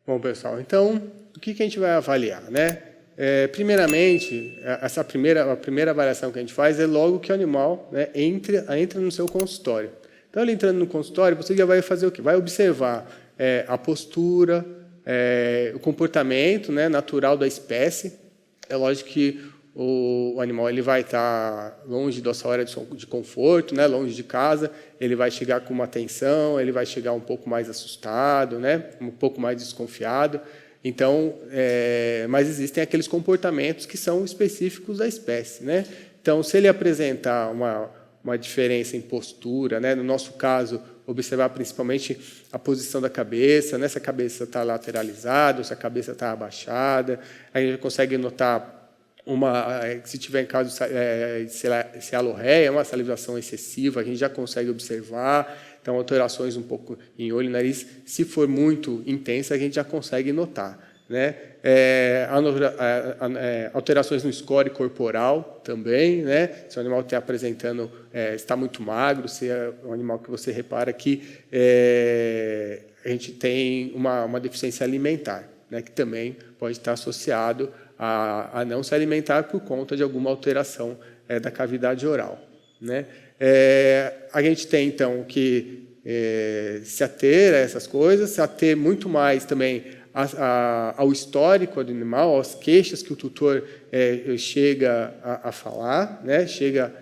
Bom, pessoal, então, o que a gente vai avaliar, né? Primeiramente, a primeira avaliação que a gente faz é logo que o animal, né, entra no seu consultório. Então, ele entrando no consultório, você já vai fazer o quê? Vai observar a postura, o comportamento, né, natural da espécie. É lógico que o animal ele vai estar longe da sua área de conforto, né, longe de casa, ele vai chegar com uma atenção, ele vai chegar um pouco mais assustado, né, um pouco mais desconfiado. Então, mas existem aqueles comportamentos que são específicos da espécie, né? Então, se ele apresentar uma diferença em postura, né, no nosso caso, observar principalmente a posição da cabeça, né, se a cabeça está lateralizada, se a cabeça está abaixada, a gente consegue notar se tiver em caso de cialorreia, uma salivação excessiva, a gente já consegue observar. Então, alterações um pouco em olho e nariz, se for muito intensa, a gente já consegue notar, né? Alterações no score corporal também, né? Se o animal está apresentando, está muito magro, se é um animal que você repara que a gente tem uma deficiência alimentar, né? Que também pode estar associado a não se alimentar por conta de alguma alteração da cavidade oral, né? A gente tem, então, que se ater a essas coisas, se ater muito mais também ao histórico do animal, às queixas que o tutor chega a falar, né? Chega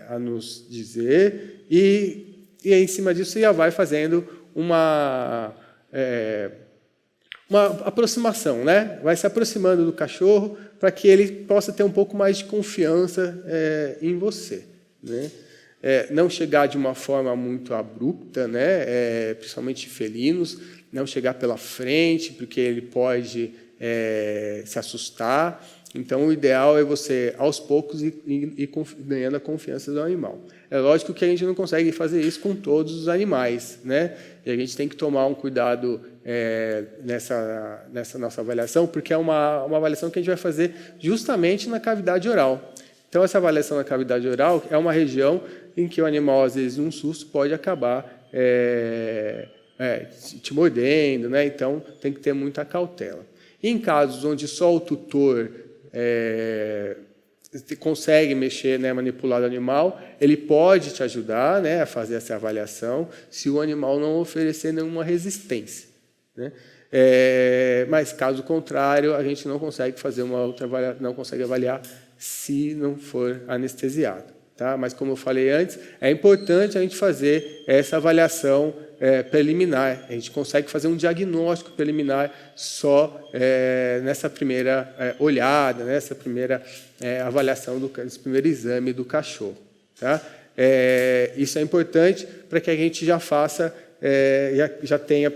a nos dizer, e em cima disso você já vai fazendo uma aproximação, né? Vai se aproximando do cachorro para que ele possa ter um pouco mais de confiança em você, né? Não chegar de uma forma muito abrupta, né? Principalmente felinos, não chegar pela frente, porque ele pode se assustar. Então, o ideal é você, aos poucos, ir ganhando a confiança do animal. É lógico que a gente não consegue fazer isso com todos os animais, né? E a gente tem que tomar um cuidado nessa nossa avaliação, porque é uma avaliação que a gente vai fazer justamente na cavidade oral. Então, essa avaliação na cavidade oral é uma região em que o animal, às vezes, num susto, pode acabar te mordendo, né? Então, tem que ter muita cautela. Em casos onde só o tutor consegue mexer, né, manipular o animal, ele pode te ajudar, né, a fazer essa avaliação, se o animal não oferecer nenhuma resistência, né? Mas, caso contrário, a gente não consegue fazer uma outra avaliação, não consegue avaliar se não for anestesiado, tá? Mas, como eu falei antes, é importante a gente fazer essa avaliação preliminar. A gente consegue fazer um diagnóstico preliminar só nessa primeira olhada, nessa primeira avaliação desse primeiro exame do cachorro, tá? Isso é importante para que a gente já faça, já tenha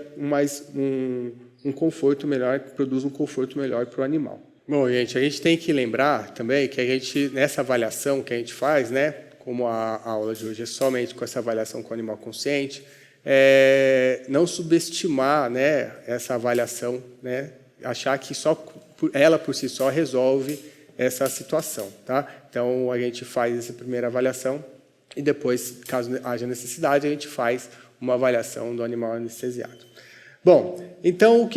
um conforto melhor, que produza um conforto melhor para o animal. Bom, gente, a gente tem que lembrar também que a gente, nessa avaliação que a gente faz, né, como a aula de hoje é somente com essa avaliação com o animal consciente, não subestimar, né, essa avaliação, né, achar que só ela por si só resolve essa situação, tá? Então, a gente faz essa primeira avaliação e depois, caso haja necessidade, a gente faz uma avaliação do animal anestesiado. Bom, então,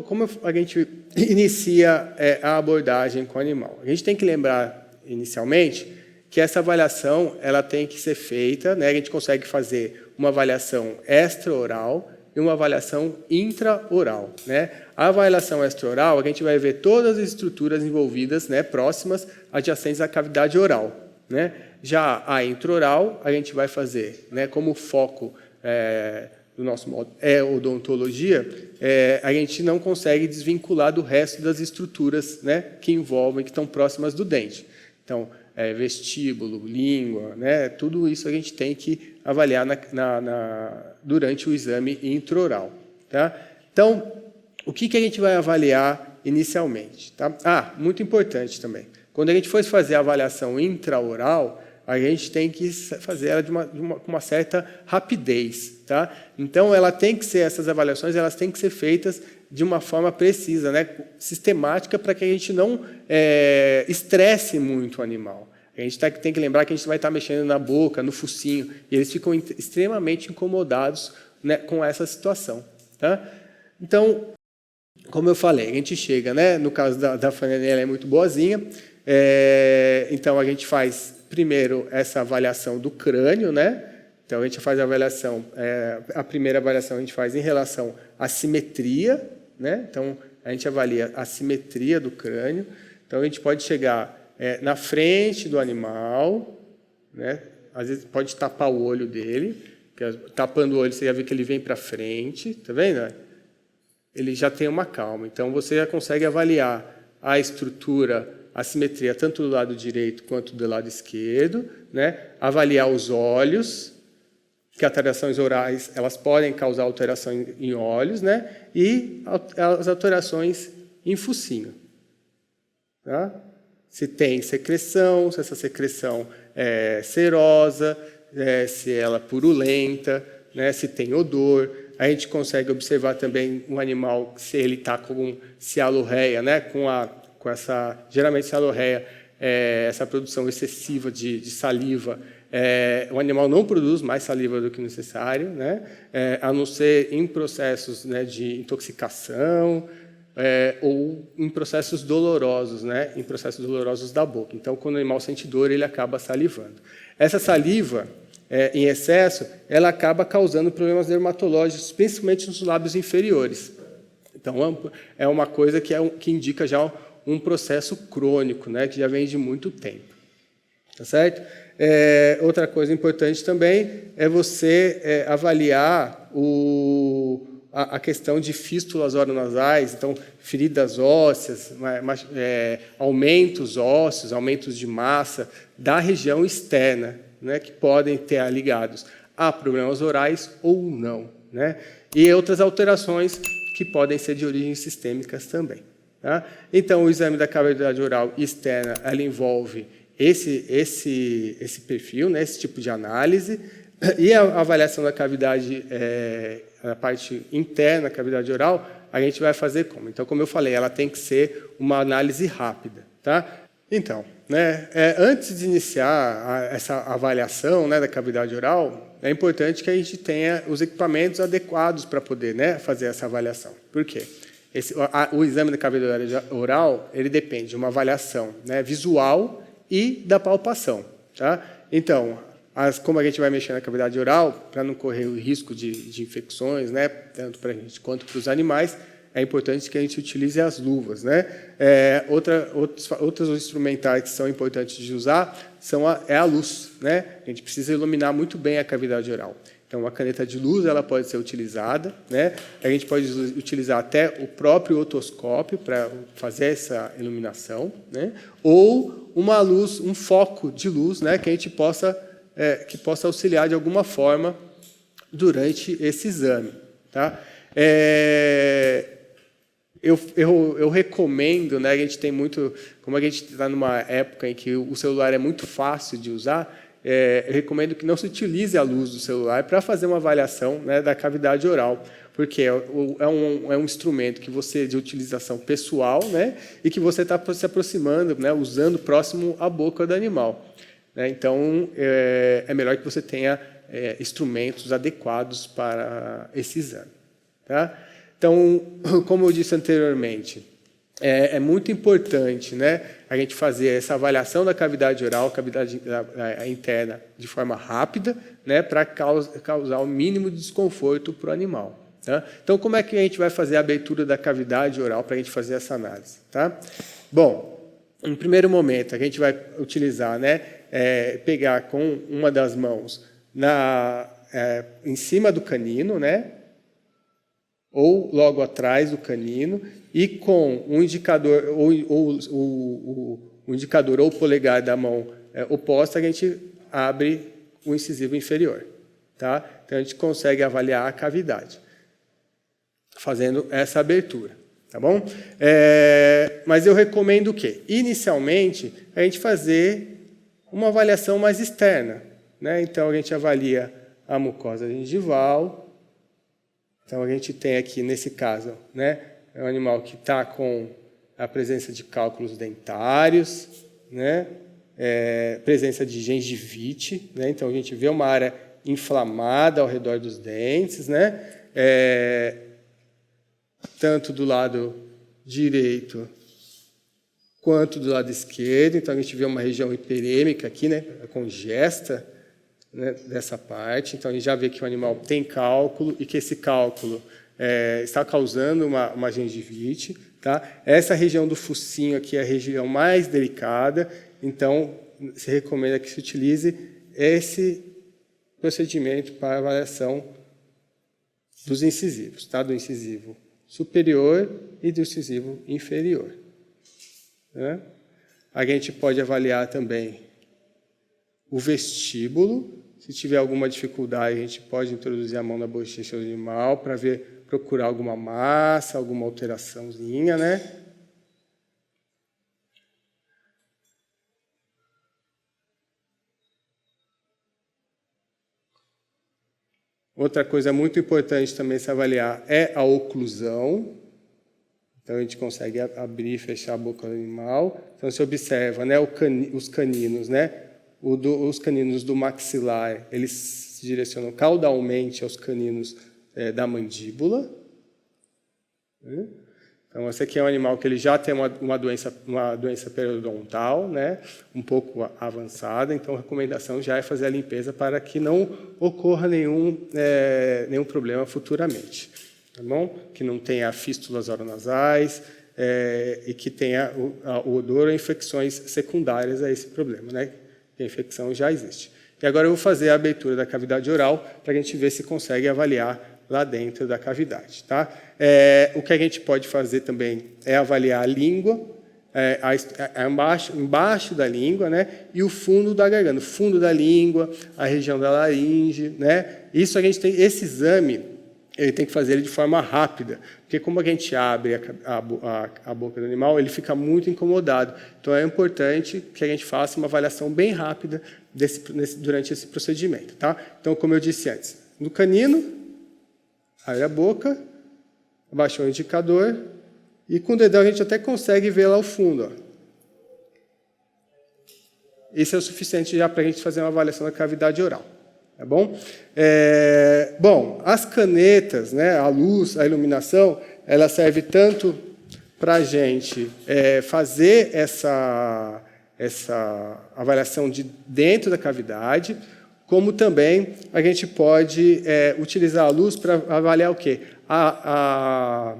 como a gente inicia a abordagem com o animal? A gente tem que lembrar, inicialmente, que essa avaliação ela tem que ser feita, né? A gente consegue fazer uma avaliação extraoral e uma avaliação intraoral, né? A avaliação extraoral, a gente vai ver todas as estruturas envolvidas, né, próximas, adjacentes à cavidade oral, né? Já a intraoral, a gente vai fazer, né, como foco do nosso modo odontologia, a gente não consegue desvincular do resto das estruturas, né, que envolvem, que estão próximas do dente. Então, vestíbulo, língua, né, tudo isso a gente tem que avaliar durante o exame intraoral, tá? Então, o que a gente vai avaliar inicialmente, tá? Muito importante também. Quando a gente for fazer a avaliação intraoral, a gente tem que fazer ela com uma certa rapidez, tá? Então, essas avaliações elas têm que ser feitas de uma forma precisa, né? Sistemática, para que a gente não estresse muito o animal. A gente tem que lembrar que a gente vai estar mexendo na boca, no focinho, e eles ficam extremamente incomodados, né, com essa situação, tá? Então, como eu falei, a gente chega, né? No caso da Fanny, ela é muito boazinha. Então, a gente faz primeiro essa avaliação do crânio, né? Então, a gente faz a avaliação, a primeira avaliação a gente faz em relação à simetria, né? Então, a gente avalia a simetria do crânio. Então, a gente pode chegar na frente do animal, né? Às vezes pode tapar o olho dele, tapando o olho você já vê que ele vem para frente, tá vendo? Ele já tem uma calma. Então, você já consegue avaliar a estrutura, a simetria, tanto do lado direito quanto do lado esquerdo, né? Avaliar os olhos, que alterações orais elas podem causar alteração em olhos, né? E as alterações em focinho. Tá? Se tem secreção, se essa secreção é serosa, se ela é purulenta, né? Se tem odor. A gente consegue observar também um animal, se ele está com cialorreia, né? Com essa, geralmente cialorreia, essa produção excessiva de saliva. O animal não produz mais saliva do que necessário, né? A não ser em processos, né, de intoxicação ou em processos dolorosos, né? Em processos dolorosos da boca. Então, quando o animal sente dor, ele acaba salivando. Essa saliva, em excesso, ela acaba causando problemas dermatológicos, principalmente nos lábios inferiores. Então, é uma coisa que indica já um processo crônico, né? Que já vem de muito tempo. Tá certo? Outra coisa importante também é você avaliar a questão de fístulas oronasais, então, feridas ósseas, aumentos ósseos, aumentos de massa da região externa, né, que podem ter ligados a problemas orais ou não, né? E outras alterações que podem ser de origem sistêmicas também. Tá? Então, o exame da cavidade oral externa ela envolve esse perfil, né, esse tipo de análise, e a avaliação da cavidade, a parte interna, a cavidade oral, a gente vai fazer como? Então, como eu falei, ela tem que ser uma análise rápida. Tá? Então, né, antes de iniciar essa avaliação, né, da cavidade oral, é importante que a gente tenha os equipamentos adequados para poder, né, fazer essa avaliação. Por quê? O exame da cavidade oral ele depende de uma avaliação, né, visual e da palpação. Tá? Então, como a gente vai mexer na cavidade oral, para não correr o risco de infecções, né, tanto para a gente quanto para os animais, é importante que a gente utilize as luvas. Né? Outros instrumentais que são importantes de usar é a luz. Né? A gente precisa iluminar muito bem a cavidade oral. Então, uma caneta de luz ela pode ser utilizada. Né? A gente pode utilizar até o próprio otoscópio para fazer essa iluminação. Né? Ou uma luz, um foco de luz, né? Que a gente possa auxiliar de alguma forma durante esse exame. Tá? Eu recomendo, né, a gente tem muito, como a gente está numa época em que o celular é muito fácil de usar, eu recomendo que não se utilize a luz do celular para fazer uma avaliação, né, da cavidade oral, porque é um instrumento que de utilização pessoal, né, e que você está se aproximando, né, usando próximo à boca do animal. Né? Então, é melhor que você tenha instrumentos adequados para esse exame. Tá? Então, como eu disse anteriormente, é muito importante, né, a gente fazer essa avaliação da cavidade oral, cavidade interna, de forma rápida, né, para causar o mínimo de desconforto para o animal. Tá? Então, como é que a gente vai fazer a abertura da cavidade oral para a gente fazer essa análise? Tá? Bom, em primeiro momento, a gente vai utilizar, né, pegar com uma das mãos em cima do canino, né, ou logo atrás do canino, e com um indicador o indicador ou o polegar da mão oposta, a gente abre o incisivo inferior. Tá? Então, a gente consegue avaliar a cavidade, fazendo essa abertura. Tá bom? Mas eu recomendo o quê? Inicialmente, a gente fazer uma avaliação mais externa. Né? Então, a gente avalia a mucosa gengival. Então, a gente tem aqui, nesse caso, né, um animal que está com a presença de cálculos dentários, né, presença de gengivite. Né? Então, a gente vê uma área inflamada ao redor dos dentes. Né? tanto do lado direito quanto do lado esquerdo. Então, a gente vê uma região hiperêmica aqui, né, congesta, né, dessa parte. Então, a gente já vê que o animal tem cálculo e que esse cálculo está causando uma gengivite. Tá? Essa região do focinho aqui é a região mais delicada, então, se recomenda que se utilize esse procedimento para avaliação dos incisivos, tá? Do incisivo superior e do incisivo inferior. Né? A gente pode avaliar também o vestíbulo. Se tiver alguma dificuldade, a gente pode introduzir a mão na bochecha do animal para procurar alguma massa, alguma alteraçãozinha, né? Outra coisa muito importante também se avaliar é a oclusão. Então, a gente consegue abrir e fechar a boca do animal. Então, você observa, né, os caninos, né? Os caninos do maxilar, eles se direcionam caudalmente aos caninos da mandíbula. Então, esse aqui é um animal que ele já tem uma doença periodontal, né, um pouco avançada. Então, a recomendação já é fazer a limpeza para que não ocorra nenhum problema futuramente. Tá bom? Que não tenha fístulas oronasais e que tenha o odor ou infecções secundárias a esse problema, né? Que a infecção já existe. E agora eu vou fazer a abertura da cavidade oral para a gente ver se consegue avaliar lá dentro da cavidade. Tá? O que a gente pode fazer também é avaliar a língua, embaixo da língua, né? E o fundo da garganta. O fundo da língua, a região da laringe. Né? Isso a gente tem, esse exame ele tem que fazer ele de forma rápida, porque como a gente abre a boca do animal, ele fica muito incomodado. Então, é importante que a gente faça uma avaliação bem rápida durante esse procedimento. Tá? Então, como eu disse antes, no canino, abre a boca, abaixa o indicador, e com o dedão a gente até consegue ver lá o fundo. Ó. Isso é o suficiente já para a gente fazer uma avaliação da cavidade oral. Tá bom? Bom, as canetas, né, a luz, a iluminação, ela serve tanto para a gente fazer essa avaliação de dentro da cavidade, como também a gente pode utilizar a luz para avaliar o quê? A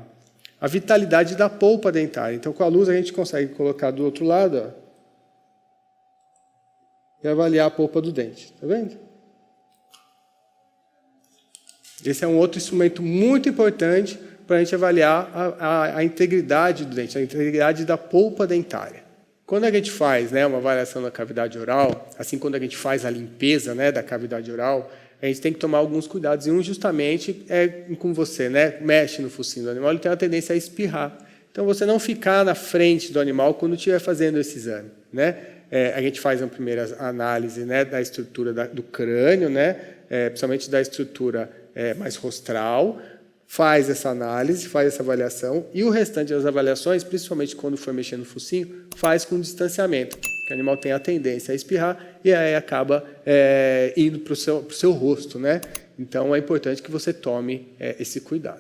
vitalidade da polpa dentária. Então, com a luz, a gente consegue colocar do outro lado, ó, e avaliar a polpa do dente. Está vendo? Esse é um outro instrumento muito importante para a gente avaliar a integridade do dente, a integridade da polpa dentária. Quando a gente faz, né, uma avaliação da cavidade oral, assim quando a gente faz a limpeza, né, da cavidade oral, a gente tem que tomar alguns cuidados. E um justamente é com você, né, mexe no focinho do animal, ele tem uma tendência a espirrar. Então, você não ficar na frente do animal quando estiver fazendo esse exame. Né? A gente faz uma primeira análise, né, da estrutura do crânio, né, principalmente da estrutura mais rostral, faz essa análise, faz essa avaliação, e o restante das avaliações, principalmente quando for mexer no focinho, faz com distanciamento, que o animal tem a tendência a espirrar e aí acaba indo para o seu rosto. Né? Então, é importante que você tome esse cuidado.